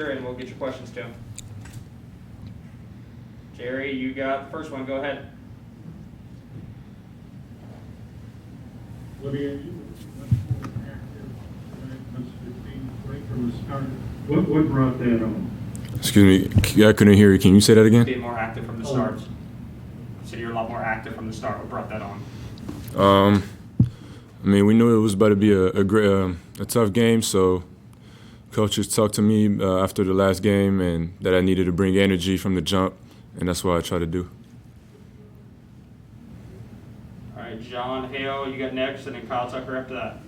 and we'll get your questions to him. Jerry, you got the first one. Go ahead. Olivier, you were much more active when it comes to the team right from the start. What brought that on? Excuse me, I couldn't hear you. Can you say that again? Being more active from the start. So you're a lot more active from the start. What brought that on? I mean, we knew it was about to be a tough game, so coaches talked to me after the last game and that I needed to bring energy from the jump, and that's what I try to do. All right, John Hale, you got next, and then Kyle Tucker after that.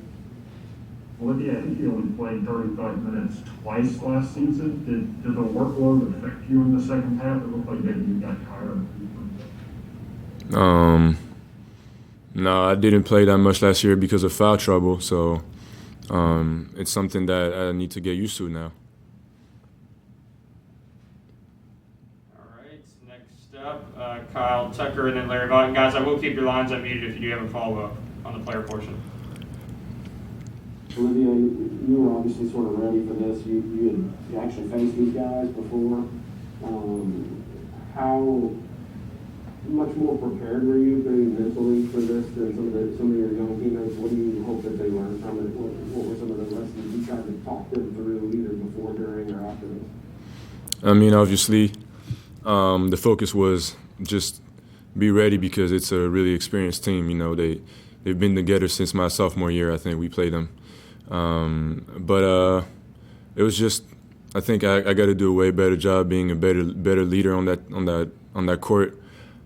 Olivier, I think you only played 35 minutes twice last season. Did the workload affect you in the second half? It looked like maybe you got tired. No, I didn't play that much last year because of foul trouble, so it's something that I need to get used to now. All right, next up, Kyle Tucker and then Larry Vaughn. Guys, I will keep your lines unmuted if you do have a follow-up on the player portion. Olivier, you were obviously sort of ready for this. You actually faced these guys before. How much more prepared were you mentally for this than some of your young teammates? What do you hope that they learned from it? What were some of the lessons you tried to talk them through either before, during, or after this? I mean, obviously, the focus was just be ready because it's a really experienced team. You know, they've been together since my sophomore year. I think we played them. But it was just, I think I got to do a way better job being a better leader on that court,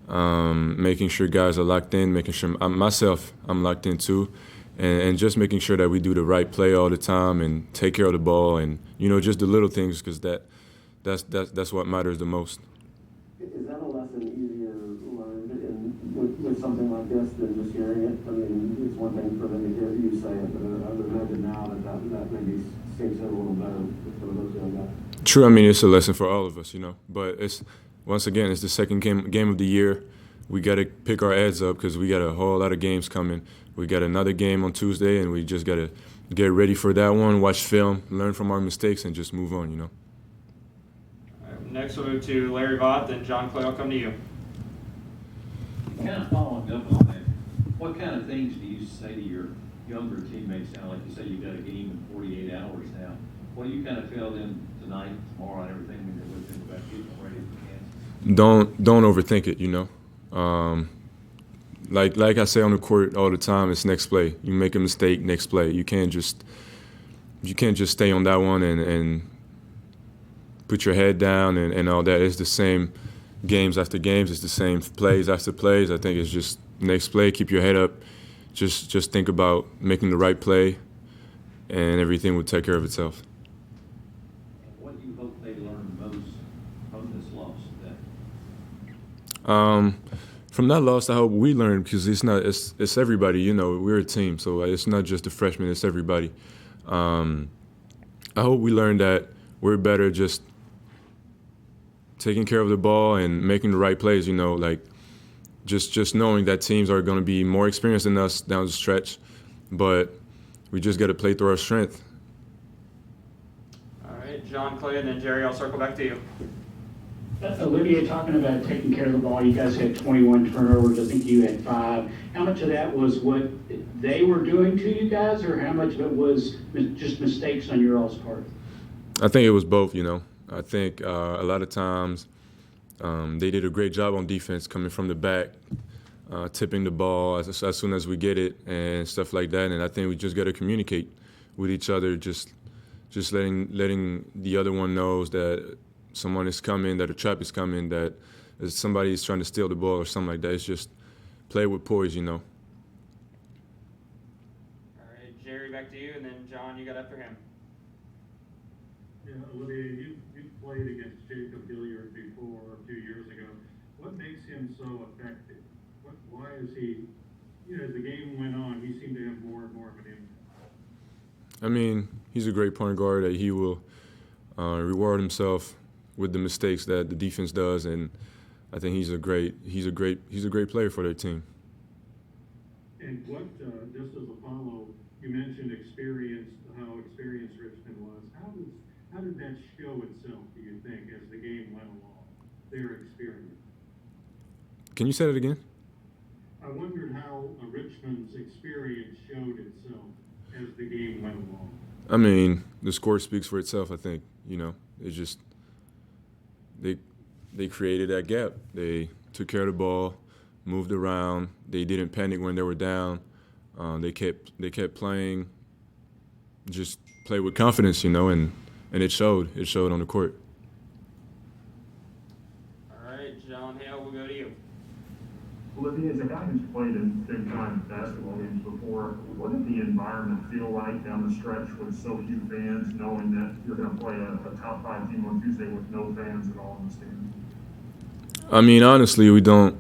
making sure guys are locked in, making sure I'm locked in too, and just making sure that we do the right play all the time and take care of the ball and just the little things because that's what matters the most. Is that a lesson easier learned with something like this than just hearing it? I mean, it's one thing for them to hear you say it, but I would imagine now that maybe seems a little better with some of those young guys. True, I mean, it's a lesson for all of us, but once again, it's the second game of the year. We got to pick our heads up because we got a whole lot of games coming. We got another game on Tuesday, and we just got to get ready for that one, watch film, learn from our mistakes, and just move on, All right, next we'll move to Larry Vaught, then John Clay, I'll come to you. Kind of following up on that, what kind of things do you say to your younger teammates now? Like you say, you've got a game in 48 hours now. What do you kind of tell them tonight, tomorrow, and everything when you're with them about getting ready for Kansas? Don't overthink it, Like I say on the court all the time, it's next play. You make a mistake, next play. You can't just stay on that one and put your head down and all that. It's the same games after games. It's the same plays after plays. I think it's just next play. Keep your head up. Just think about making the right play, and everything will take care of itself. What do you hope they learn most from this loss today? From that loss, I hope we learn because it's everybody. We're a team, so it's not just the freshmen. It's everybody. I hope we learn that we're better just taking care of the ball and making the right plays. Just knowing that teams are going to be more experienced than us down the stretch, but we just got to play through our strength. All right, John Clay, and then Jerry, I'll circle back to you. Olivier, talking about taking care of the ball, you guys had 21 turnovers. I think you had 5. How much of that was what they were doing to you guys, or how much of it was just mistakes on your all's part? I think it was both, I think a lot of times they did a great job on defense coming from the back, tipping the ball as soon as we get it and stuff like that. And I think we just got to communicate with each other, just letting the other one knows that someone is coming, that a trap is coming, that somebody is trying to steal the ball or something like that. It's just play with poise, All right, Jerry, back to you, and then John, you got after him. Yeah, Olivier, you played against Jacob Hilliard before a few years ago. What makes him so effective? Why is he, as the game went on, he seemed to have more and more of an impact? I mean, he's a great point guard that he will reward himself with the mistakes that the defense does, and I think he's a great player for their team. And what, just as a follow, you mentioned how experienced Richmond was. how did that show itself, do you think, as the game went along, their experience? Can you say that again? I wondered how Richmond's experience showed itself as the game went along. I mean, the score speaks for itself, I think. It's just they created that gap. They took care of the ball, moved around. They didn't panic when they were down. They kept playing, just play with confidence, and it showed. It showed on the court. All right, John Hale, we'll go to you. Olivier, as a guy who's played in big-time basketball games before, what did the environment feel like down the stretch with so few fans, knowing that you're going to play a top-5 team on Tuesday with no fans at all in the stands? I mean, honestly, we don't.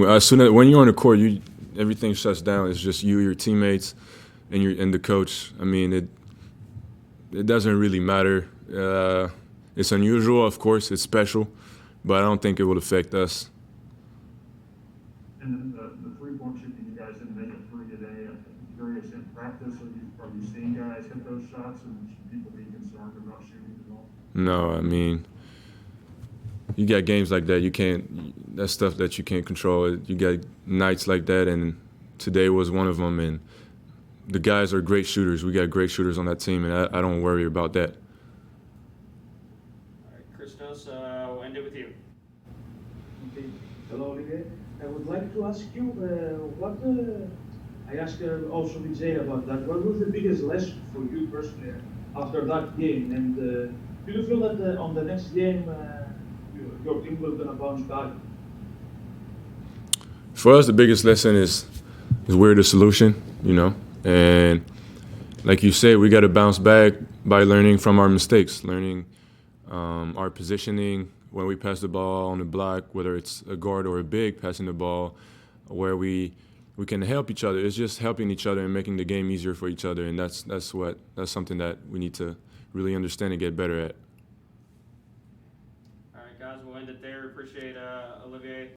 As soon as when you're on the court, everything shuts down. It's just you, your teammates, and the coach. I mean, it doesn't really matter. It's unusual, of course. It's special, but I don't think it will affect us. And the three-point shooting, you guys didn't make a three today. I'm curious, in practice, are you seeing guys hit those shots, and should people be concerned about shooting at all? No, I mean, you got games like that. That's stuff that you can't control. You got nights like that, and today was one of them. And the guys are great shooters. We got great shooters on that team, and I don't worry about that. All right, Christos, we'll end it with you. Okay. Hello, Olivier. I would like to ask you I asked also Vijay about that. What was the biggest lesson for you personally after that game? And do you feel that on the next game your team will gonna bounce back? For us, the biggest lesson is we're the solution, and like you said, we got to bounce back by learning from our mistakes, learning our positioning when we pass the ball on the block, whether it's a guard or a big passing the ball, where we can help each other. It's just helping each other and making the game easier for each other, and that's something that we need to really understand and get better at. All right, guys, we'll end it there. Appreciate Olivier